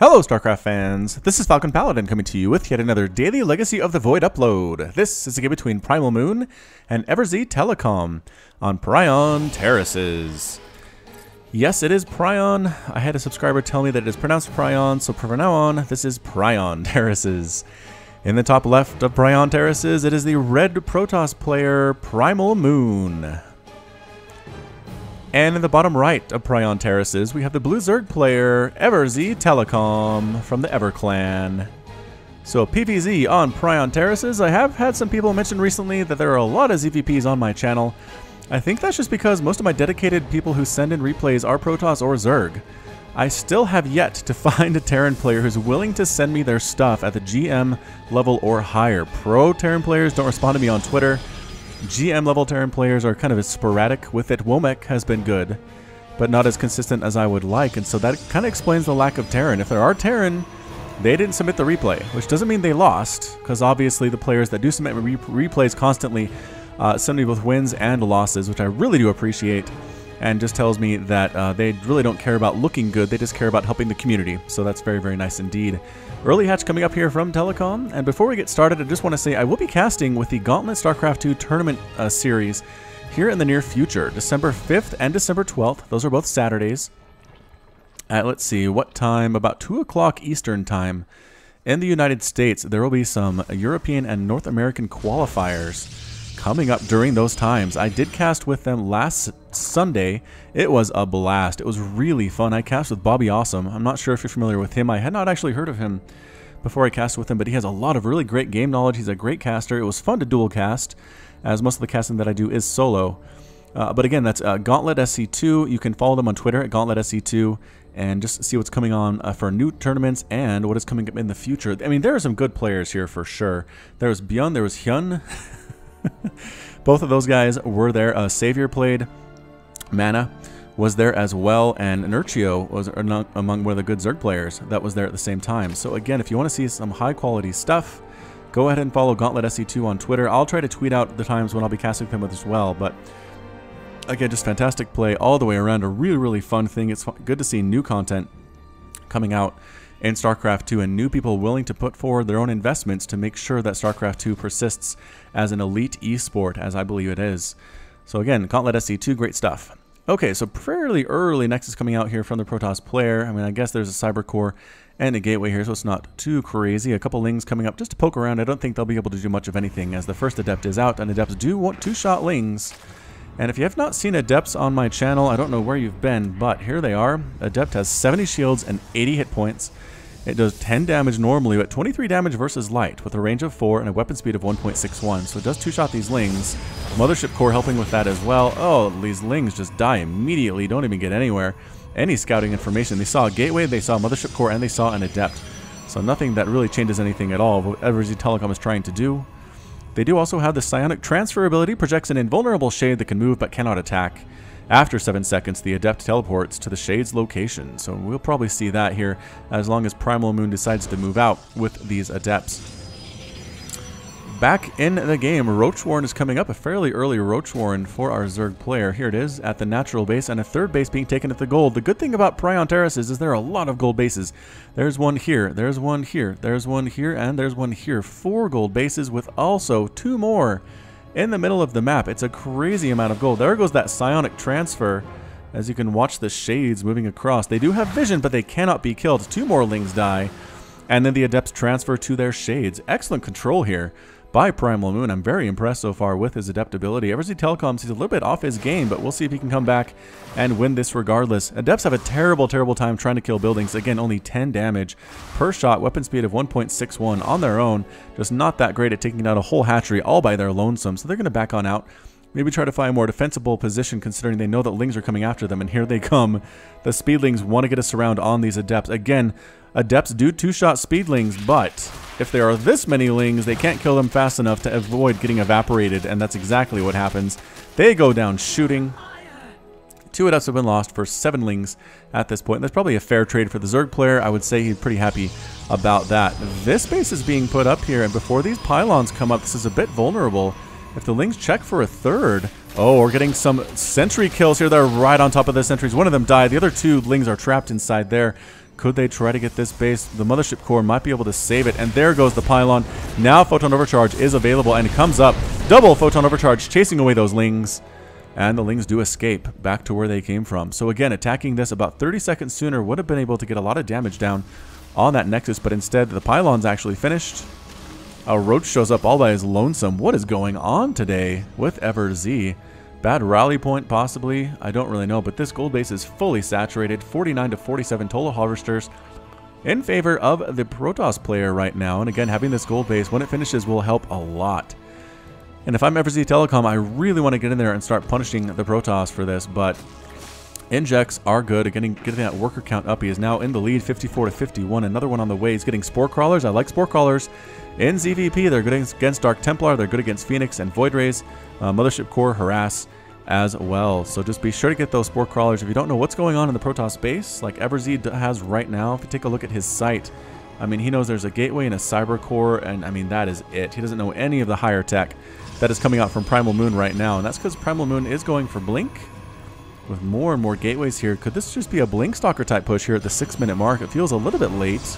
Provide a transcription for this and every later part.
Hello StarCraft fans, this is Falcon Paladin coming to you with yet another daily Legacy of the Void upload. This is a game between PrimalMoon and EverZTelecoM on Prion Terraces. Yes, it is Prion. I had a subscriber tell me that it is pronounced Prion, so from now on, this is Prion Terraces. In the top left of Prion Terraces, it is the red Protoss player PrimalMoon. And in the bottom right of Prion Terraces, we have the blue Zerg player, EverZTelecoM from the Ever clan. So PvZ on Prion Terraces. I have had some people mention recently that there are a lot of ZVPs on my channel. I think that's just because most of my dedicated people who send in replays are Protoss or Zerg. I still have yet to find a Terran player who's willing to send me their stuff at the GM level or higher. Pro Terran players don't respond to me on Twitter. GM level Terran players are kind of sporadic with it. Womack has been good, but not as consistent as I would like, and so that kind of explains the lack of Terran. If there are Terran, they didn't submit the replay, which doesn't mean they lost, because obviously the players that do submit replays constantly send me both wins and losses, which I really do appreciate, and just tells me that they really don't care about looking good, they just care about helping the community, so that's very, very nice indeed. Early hatch coming up here from Telecom, and before we get started, I just want to say I will be casting with the Gauntlet StarCraft 2 tournament series here in the near future, December 5th and December 12th. Those are both Saturdays. At, let's see, what time? About 2 o'clock Eastern time. In the United States, there will be some European and North American qualifiers coming up during those times. I did cast with them last Sunday. It was a blast. It was really fun. I cast with Bobby Awesome. I'm not sure if you're familiar with him. I had not actually heard of him before I cast with him, but he has a lot of really great game knowledge. He's a great caster. It was fun to dual cast, as most of the casting that I do is solo. But again, that's Gauntlet SC2. You can follow them on Twitter at Gauntlet SC2 and just see what's coming on for new tournaments and what is coming up in the future. I mean, there are some good players here for sure. There was Bjorn, there was Hyun. Both of those guys were there. Savior played. Mana was there as well, and Inertio was among one of the good Zerg players that was there at the same time. So again, if you want to see some high quality stuff, go ahead and follow Gauntlet SC2 on Twitter. I'll try to tweet out the times when I'll be casting them as well, but again, just fantastic play all the way around. A really, really fun thing. It's good to see new content coming out in StarCraft 2 and new people willing to put forward their own investments to make sure that StarCraft 2 persists as an elite esport, as I believe it is. So again, Gauntlet SC2, great stuff. Okay, so fairly early Nexus coming out here from the Protoss player. I mean, I guess there's a Cyber Core and a Gateway here, so it's not too crazy. A couple Lings coming up just to poke around. I don't think they'll be able to do much of anything, as the first Adept is out, and Adepts do want two-shot Lings. And if you have not seen Adepts on my channel, I don't know where you've been, but here they are. Adept has 70 shields and 80 hit points. It does 10 damage normally, but 23 damage versus light, with a range of 4 and a weapon speed of 1.61. So it does two-shot these Lings. Mothership Core helping with that as well. Oh, these Lings just die immediately, don't even get anywhere. Any scouting information. They saw a Gateway, they saw a Mothership Core, and they saw an Adept. So nothing that really changes anything at all of what EverZTelecoM is trying to do. They do also have the Psionic Transfer ability, projects an invulnerable shade that can move but cannot attack. After 7 seconds, the Adept teleports to the Shade's location, so we'll probably see that here as long as PrimalMoon decides to move out with these Adepts. Back in the game, Roach Warren is coming up, a fairly early Roach Warren for our Zerg player. Here it is at the natural base, and a third base being taken at the gold. The good thing about Prion Terraces is there are a lot of gold bases. There's one here, there's one here, there's one here, and there's one here. 4 gold bases with also 2 more in the middle of the map. It's a crazy amount of gold. There goes that psionic transfer, as you can watch the shades moving across. They do have vision, but they cannot be killed. 2 more Lings die, and then the Adepts transfer to their shades. Excellent control here by PrimalMoon. I'm very impressed so far with his Adept ability. EverZTelecoM seems a little bit off his game, but we'll see if he can come back and win this regardless. Adepts have a terrible, terrible time trying to kill buildings. Again, only 10 damage per shot, weapon speed of 1.61 on their own. Just not that great at taking down a whole hatchery all by their lonesome, so they're going to back on out. Maybe try to find a more defensible position considering they know that Lings are coming after them, and here they come. The Speedlings want to get a surround on these Adepts. Again, Adepts do two-shot Speedlings, but if there are this many Lings, they can't kill them fast enough to avoid getting evaporated, and that's exactly what happens. They go down shooting. 2 Adepts have been lost for 7 Lings at this point. That's probably a fair trade for the Zerg player. I would say he's pretty happy about that. This base is being put up here, and before these pylons come up, this is a bit vulnerable. If the Lings check for a third, oh, we're getting some sentry kills here. They're right on top of the sentries. One of them died. The other 2 Lings are trapped inside there. Could they try to get this base? The Mothership Core might be able to save it. And there goes the pylon. Now Photon Overcharge is available and it comes up. Double Photon Overcharge chasing away those Lings. And the Lings do escape back to where they came from. So again, attacking this about 30 seconds sooner would have been able to get a lot of damage down on that Nexus. But instead, the pylon's actually finished. A Roach shows up all by his lonesome. What is going on today with EverZ? Bad rally point, possibly. I don't really know, but this gold base is fully saturated. 49 to 47 total harvesters in favor of the Protoss player right now. And again, having this gold base, when it finishes, will help a lot. And if I'm EverZTelecoM, I really want to get in there and start punishing the Protoss for this, but injects are good. Getting that worker count up. He is now in the lead, 54 to 51. Another one on the way. He's getting Spore Crawlers. I like Spore Crawlers in ZVP. They're good against Dark Templar. They're good against Phoenix and Void Rays. Mothership Core, Harass as well. So just be sure to get those Spore Crawlers. If you don't know what's going on in the Protoss base, like EverZ has right now, if you take a look at his site, I mean, he knows there's a gateway and a cyber core, and I mean, that is it. He doesn't know any of the higher tech that is coming out from PrimalMoon right now, and that's because PrimalMoon is going for Blink with more and more gateways here. Could this just be a Blink Stalker type push here at the 6-minute mark? It feels a little bit late,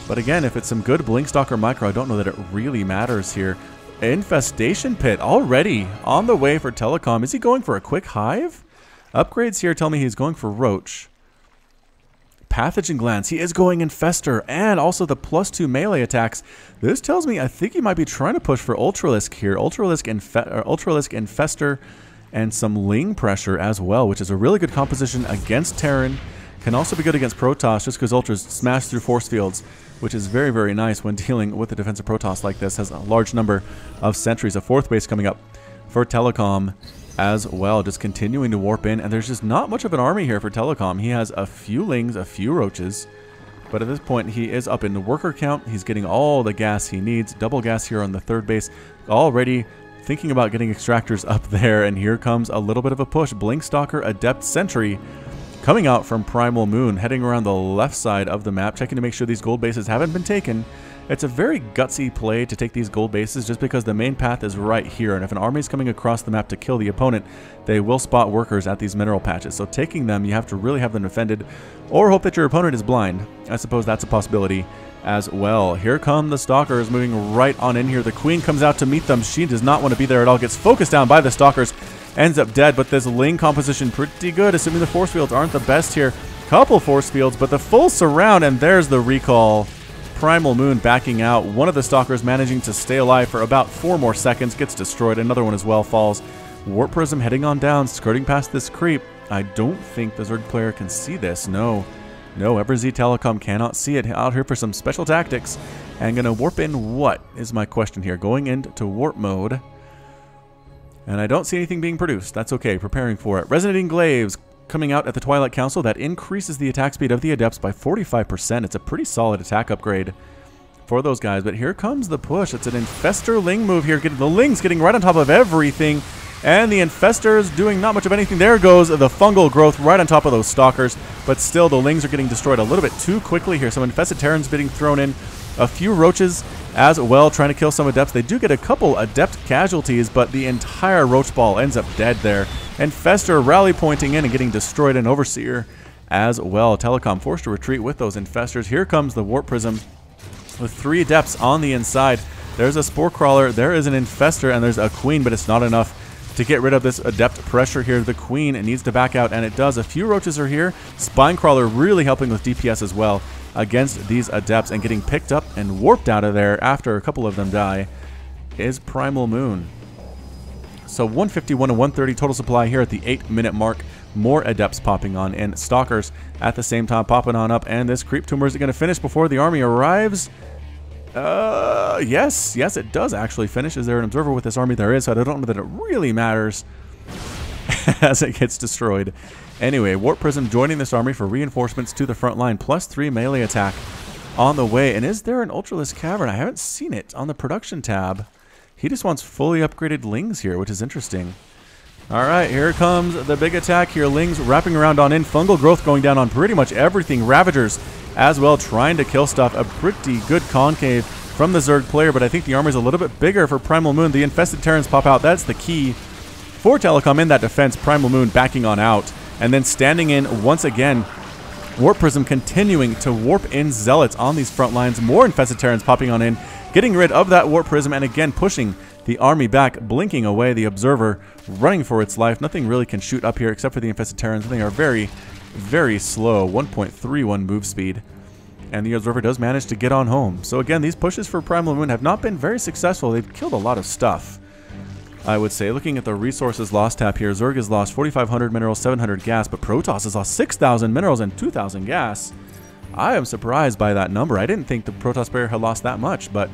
but again, if it's some good Blink Stalker micro, I don't know that it really matters here. Infestation Pit already on the way for Telecom. Is he going for a quick hive? Upgrades here tell me he's going for Roach. Pathogen Glands. He is going Infester and also the +2 melee attacks. This tells me I think he might be trying to push for Ultralisk here. Ultralisk, Infester, and some Ling pressure as well, which is a really good composition against Terran. Can also be good against Protoss just because Ultras smash through force fields, which is very, very nice when dealing with a defensive Protoss like this. Has a large number of sentries. A 4th base coming up for Telecom as well, just continuing to warp in, and there's just not much of an army here for Telecom. He has a few Lings, a few Roaches, but at this point he is up in the worker count. He's getting all the gas he needs. Double gas here on the 3rd base, already thinking about getting extractors up there, and here comes a little bit of a push. Blink Stalker, Adept Sentry coming out from PrimalMoon, heading around the left side of the map, checking to make sure these gold bases haven't been taken. It's a very gutsy play to take these gold bases just because the main path is right here, and if an army is coming across the map to kill the opponent, they will spot workers at these mineral patches. So taking them, you have to really have them defended or hope that your opponent is blind. I suppose that's a possibility as well. Here come the Stalkers moving right on in here. The Queen comes out to meet them. She does not want to be there at all. Gets focused down by the Stalkers. Ends up dead, but this Ling composition pretty good, assuming the force fields aren't the best here. Couple force fields, but the full surround, and there's the recall. PrimalMoon backing out. One of the Stalkers managing to stay alive for about 4 more seconds. Gets destroyed. Another one as well falls. Warp Prism heading on down, skirting past this creep. I don't think the Zerg player can see this. No, EverZTelecoM cannot see it. Out here for some special tactics. And gonna warp in what is my question here. Going into warp mode. And I don't see anything being produced. That's okay. Preparing for it. Resonating Glaives coming out at the Twilight Council. That increases the attack speed of the Adepts by 45%. It's a pretty solid attack upgrade for those guys. But here comes the push. It's an Infester Ling move here. The Ling's getting right on top of everything. And the Infestors doing not much of anything. There goes the fungal growth right on top of those Stalkers. But still, the Lings are getting destroyed a little bit too quickly here. Some Infested Terrans being thrown in. A few Roaches as well, trying to kill some Adepts. They do get a couple Adept casualties, but the entire Roach Ball ends up dead there. Infester rally pointing in and getting destroyed, and Overseer as well. Telecom forced to retreat with those Infestors. Here comes the Warp Prism with 3 Adepts on the inside. There's a Spore Crawler, there is an Infester, and there's a Queen, but it's not enough to get rid of this Adept pressure here. The Queen needs to back out, and it does. A few Roaches are here. Spine Crawler really helping with DPS as well against these Adepts, and getting picked up and warped out of there after a couple of them die is PrimalMoon. So 151 and 130 total supply here at the 8-minute mark. More Adepts popping on, and Stalkers at the same time popping on up. And this Creep Tumor, is it going to finish before the army arrives? Yes, it does actually finish. Is there an observer with this army? There is, so I don't know that it really matters as it gets destroyed. Anyway, Warp Prism joining this army for reinforcements to the front line. +3 melee attack on the way. And is there an Ultralisk Cavern? I haven't seen it on the production tab. He just wants fully upgraded Lings here, which is interesting. All right, here comes the big attack here. Lings wrapping around on in. Fungal growth going down on pretty much everything. Ravagers as well, trying to kill stuff. A pretty good concave from the Zerg player, but I think the army's a little bit bigger for PrimalMoon. The Infested Terrans pop out. That's the key for Telecom in that defense. PrimalMoon backing on out, and then standing in once again Warp Prism continuing to warp in Zealots on these front lines. More Infested Terrans popping on in, getting rid of that Warp Prism, and again pushing the army back, blinking away the Observer, running for its life. Nothing really can shoot up here except for the Infested Terrans. They are very, very slow, 1.31 move speed. And the Observer does manage to get on home. So again, these pushes for PrimalMoon have not been very successful. They've killed a lot of stuff, I would say. Looking at the resources lost tab here, Zerg has lost 4,500 minerals, 700 gas, but Protoss has lost 6,000 minerals and 2,000 gas. I am surprised by that number. I didn't think the Protoss player had lost that much, but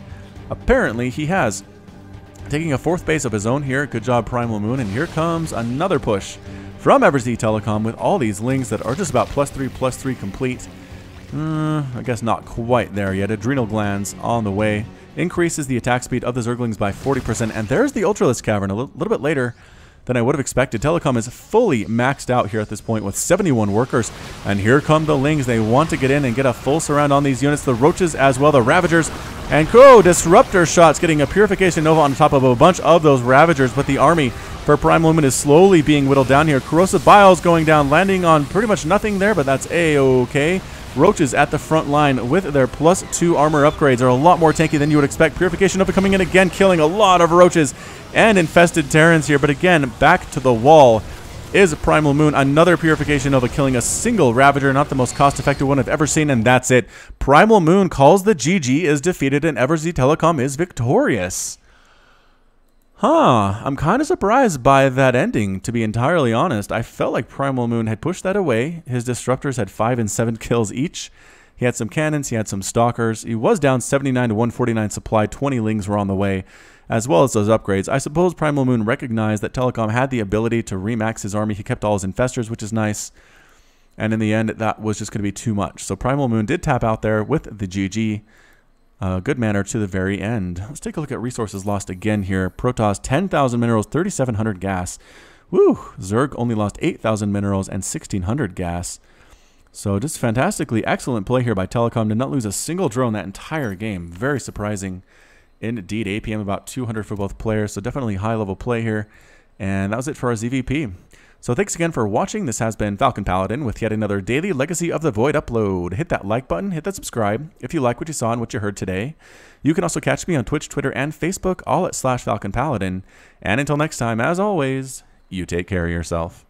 apparently he has. Taking a 4th base of his own here. Good job, PrimalMoon. And here comes another push from EverZTelecoM with all these lings that are just about +3/+3 complete. I guess not quite there yet. Adrenal glands on the way. Increases the attack speed of the Zerglings by 40%. And there's the Ultralisk Cavern a little bit later than I would have expected. Telecom is fully maxed out here at this point with 71 workers. And here come the Lings. They want to get in and get a full surround on these units. The Roaches as well, the Ravagers. And Disruptor shots getting a Purification Nova on top of a bunch of those Ravagers. But the army for PrimalMoon is slowly being whittled down here. Corrosive Biles going down, landing on pretty much nothing there, but that's A-okay. Roaches at the front line with their +2 armor upgrades are a lot more tanky than you would expect. Purification Nova coming in again, killing a lot of Roaches and Infested Terrans here. But again, back to the wall is PrimalMoon. Another Purification Nova killing a single Ravager, not the most cost-effective one I've ever seen, and that's it. PrimalMoon calls the GG, is defeated, and EverZTelecoM is victorious. I'm kind of surprised by that ending, to be entirely honest. I felt like PrimalMoon had pushed that away. His Disruptors had 5 and 7 kills each. He had some cannons, he had some Stalkers. He was down 79 to 149 supply, 20 Lings were on the way, as well as those upgrades. I suppose PrimalMoon recognized that Telecom had the ability to remax his army. He kept all his Infestors, which is nice. And in the end, that was just going to be too much. So PrimalMoon did tap out there with the GG. Good manner to the very end. Let's take a look at resources lost again here. Protoss, 10,000 minerals, 3,700 gas. Woo! Zerg only lost 8,000 minerals and 1,600 gas. So just fantastically excellent play here by Telecom. Did not lose a single drone that entire game. Very surprising indeed. APM about 200 for both players. So definitely high level play here. And that was it for our ZVP. So thanks again for watching. This has been Falcon Paladin with yet another daily Legacy of the Void upload. Hit that like button, hit that subscribe if you like what you saw and what you heard today. You can also catch me on Twitch, Twitter, and Facebook, all at /Falcon Paladin. And until next time, as always, you take care of yourself.